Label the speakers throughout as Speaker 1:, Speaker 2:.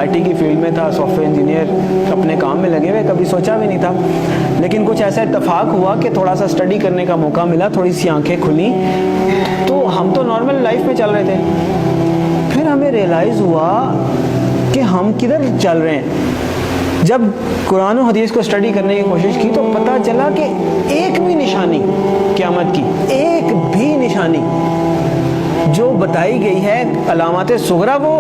Speaker 1: IT کی field میں تھا، سافٹ ویئر انجینئر، اپنے کام میں لگے ہوئے، کبھی سوچا بھی نہیں تھا. لیکن کچھ ایسا اتفاق ہوا کہ تھوڑا سا اسٹڈی کرنے کا موقع ملا، تھوڑی سی آنکھیں کھلیں. تو ہم تو نارمل لائف میں چل رہے تھے، پھر ہمیں ریئلائز ہوا کہ ہم کدھر چل رہے ہیں. جب قرآن و حدیث کو اسٹڈی کرنے کی کوشش کی تو پتہ چلا کہ ایک بھی نشانی قیامت کی، ایک بھی نشانی جو بتائی گئی ہے علامات صغریٰ وہ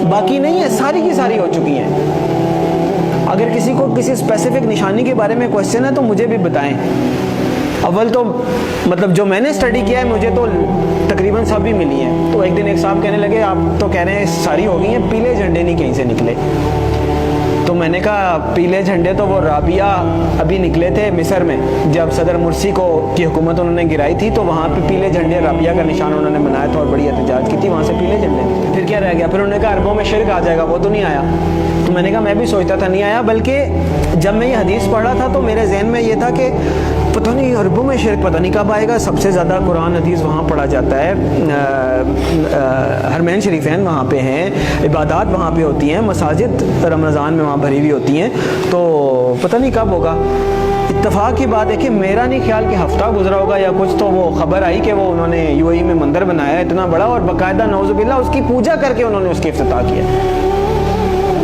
Speaker 1: باقی نہیں ہے، ساری کی ساری ہو چکی ہیں. اگر کسی کو کسی اسپیسیفک نشانی کے بارے میں کوشچن ہے تو مجھے بھی بتائیں. اول تو مطلب جو میں نے اسٹڈی کیا ہے مجھے تو تقریباً سب ہی ملی ہیں. تو ایک دن ایک صاحب کہنے لگے آپ تو کہہ رہے ہیں ساری ہو گئی ہیں، پیلے جھنڈے نہیں کہیں سے نکلے. تو میں نے کہا پیلے جھنڈے تو وہ رابعہ ابھی نکلے تھے مصر میں، جب صدر مرسی کی حکومت انہوں نے گرائی تھی تو وہاں پہ پیلے جھنڈے رابعہ کا نشان انہوں نے بنایا تھا اور بڑی احتجاج کی تھی، وہاں سے پیلے جھنڈے نکلے. پھر کیا رہ گیا؟ پھر انہوں نے کہا عربوں میں شرک آ جائے گا، وہ تو نہیں آیا. تو میں نے کہا میں بھی سوچتا تھا نہیں آیا، بلکہ جب میں یہ حدیث پڑھ رہا تھا تو میرے ذہن میں یہ تھا کہ پتہ نہیں عربوں میں شرک پتہ نہیں کب آئے گا. سب سے زیادہ قرآن حدیث وہاں پڑھا جاتا ہے، حرمین شریفین وہاں پہ ہیں، عبادات وہاں پہ ہوتی ہیں، مساجد رمضان میں وہاں بھری ہوئی ہوتی ہیں، تو پتہ نہیں کب ہوگا. اتفاق کی بات ہے کہ میرا نہیں خیال کہ ہفتہ گزرا ہوگا یا کچھ، تو وہ خبر آئی کہ وہ انہوں نے UAE میں مندر بنایا ہے اتنا بڑا اور باقاعدہ نعوذ باللہ اس کی پوجا کر کے انہوں نے اس کی افتتاح کیا.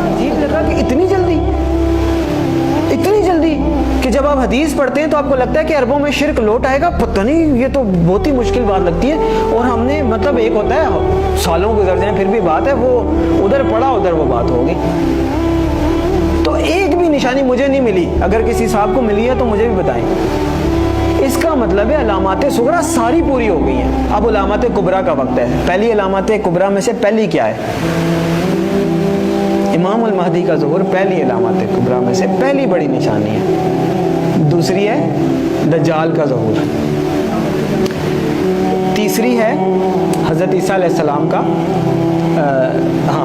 Speaker 1: عجیب لگا کہ اتنی جلدی کہ جب آپ حدیث پڑھتے ہیں تو آپ کو لگتا ہے کہ عربوں میں شرک لوٹ آئے گا، پتہ نہیں، یہ تو بہت ہی مشکل بات لگتی ہے. اور ہم نے مطلب ایک ہوتا ہے سالوں گزر جائیں پھر بھی بات ہے، وہ ادھر پڑھا ادھر وہ بات ہوگی. تو ایک بھی نشانی مجھے نہیں ملی، اگر کسی صاحب کو ملی ہے تو مجھے بھی بتائیں. اس کا مطلب ہے علامات صغریٰ ساری پوری ہو گئی ہیں. اب علامات کبریٰ کا وقت ہے. پہلی علامات کبریٰ میں سے پہلی کیا ہے؟ امام المہدی کا ظہور پہلی علامات کبریٰ میں سے پہلی بڑی نشانی ہے. دوسری ہے دجال کا ظہور. تیسری ہے حضرت عیسیٰ علیہ السلام کا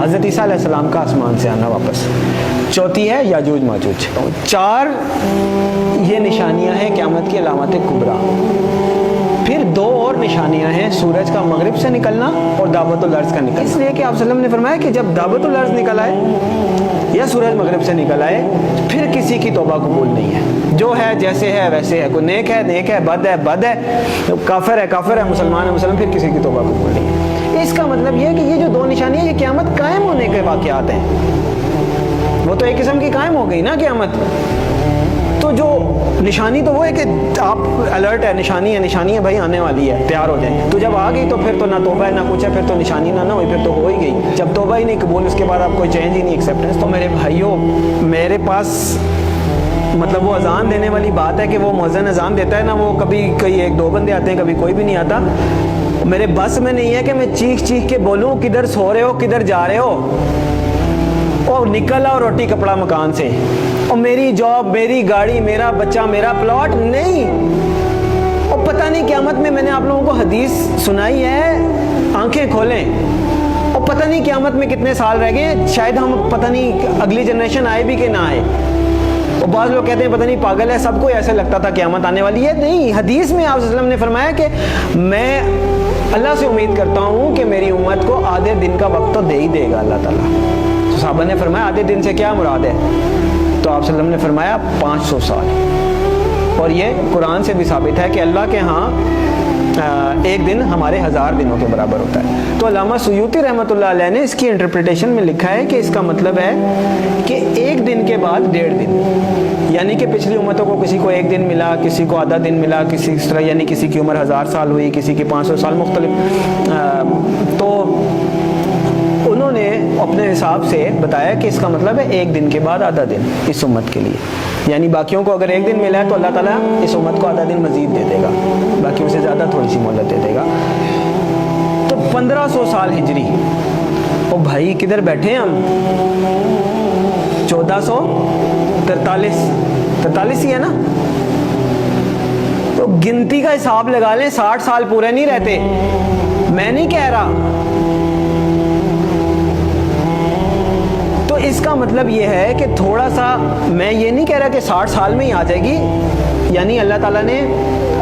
Speaker 1: حضرت عیسیٰ علیہ السلام کا آسمان سے آنا واپس. چوتھی ہے یاجوج ماجوج. 4 یہ نشانیاں ہیں قیامت کی علامات کبریٰ. پھر 2 اور نشانیاں ہیں، سورج کا مغرب سے نکلنا اور دعوت الارض کا نکلنا. اس لیے کہ آپ صلی اللہ علیہ وسلم نے فرمایا کہ جب دعوت الارض نکل آئے یا سورج مغرب سے نکل آئے پھر کسی کی توبہ قبول نہیں ہے. جو ہے جیسے ہے ویسے ہے، کوئی نیک ہے، بد ہے، کافر ہے، مسلمان ہے، پھر کسی کی توبہ قبول نہیں ہے. اس کا مطلب یہ ہے کہ یہ جو 2 نشانیاں یہ قیامت قائم ہونے کے واقعات ہیں. وہ تو ایک قسم کی قائم ہو گئی نا قیامت. تو جو نشانی تو وہ ہے کہ آپ الرٹ ہے، نشانی ہے بھائی آنے والی ہے، تیار ہو جائیں. تو جب آ گئی تو پھر تو نہ توبہ ہے نہ کچھ ہے، پھر تو نشانی نہ ہوئی، پھر تو ہو ہی گئی. جب توبہ ہی نہیں قبول، اس کے بعد آپ کوئی چینج ہی نہیں، ایکسیپٹنس. تو میرے بھائیوں، میرے پاس مطلب وہ اذان دینے والی بات ہے کہ وہ مؤذن اذان دیتا ہے نا، وہ کبھی کوئی 1-2 بندے آتے ہیں، کبھی کوئی بھی نہیں آتا. میرے بس میں نہیں ہے کہ میں چیخ کے بولوں کدھر سو رہے ہو، کدھر جا رہے ہو، اور نکل آؤ روٹی کپڑا مکان سے، اور میری جاب، میری گاڑی، میرا بچہ، میرا پلاٹ نہیں. اور پتہ نہیں قیامت میں نے آپ لوگوں کو حدیث سنائی ہے، آنکھیں کھولیں. اور پتہ نہیں قیامت میں کتنے سال رہ گئے، شاید ہم پتہ نہیں اگلی جنریشن آئے بھی کہ نہ آئے. اور بعض لوگ کہتے ہیں پتہ نہیں پاگل ہے، سب کو ایسے لگتا تھا قیامت آنے والی ہے. نہیں، حدیث میں آپ صلی اللہ علیہ وسلم نے فرمایا کہ میں اللہ سے امید کرتا ہوں کہ میری امت کو آدھے دن کا وقت تو دے ہی دے گا اللہ تعالیٰ. تو صحابہ نے فرمایا آدھے دن سے کیا مراد ہے؟ تو آپ صلی اللہ علیہ وسلم نے فرمایا 500 سال. اور یہ قرآن سے بھی ثابت ہے کہ اللہ کے ہاں ایک دن ہمارے 1000 دنوں کے برابر ہوتا ہے. تو علامہ سیوطی رحمۃ اللہ علیہ نے اس کی انٹرپریٹیشن میں لکھا ہے کہ اس کا مطلب ہے کہ ایک دن کے بعد 1.5 دن، یعنی کہ پچھلی امتوں کو کسی کو 1 دن ملا، کسی کو آدھا دن ملا، کسی اس طرح، یعنی کسی کی عمر 1000 سال ہوئی، کسی کی 500 سال، مختلف. تو انہوں نے اپنے حساب سے بتایا کہ اس کا مطلب ہے 1 دن کے بعد آدھا دن اس امت کے لیے. یعنی باقیوں کو اگر 1 دن ملا ہے تو اللہ تعالیٰ اس امت کو آدھا دن مزید دے دے گا، باقیوں سے زیادہ تھوڑی سی مہلت دے دے گا. تو 1500 سال ہجری. او بھائی کدھر بیٹھے ہیں ہم؟ 1443 ہی ہے نا. تو گنتی کا حساب لگا لیں، 60 سال پورے نہیں رہتے. میں نہیں کہہ رہا. تو اس کا مطلب یہ ہے کہ تھوڑا سا، میں یہ نہیں کہہ رہا کہ 60 سال میں ہی آ جائے گی، یعنی اللہ تعالیٰ نے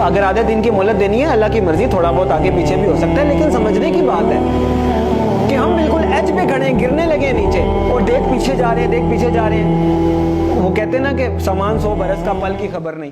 Speaker 1: اگر آدھے دن کی مہلت دینی ہے، اللہ کی مرضی، تھوڑا بہت آگے پیچھے بھی ہو سکتا ہے. لیکن سمجھنے کی بات ہے کہ ہم بالکل ایج پہ کھڑے، گرنے لگے نیچے اور دیکھ پیچھے جا رہے ہیں، دیکھ پیچھے جا رہے ہیں. وہ کہتے ہیں نا کہ سامان 100 برس کا، پل کی خبر نہیں.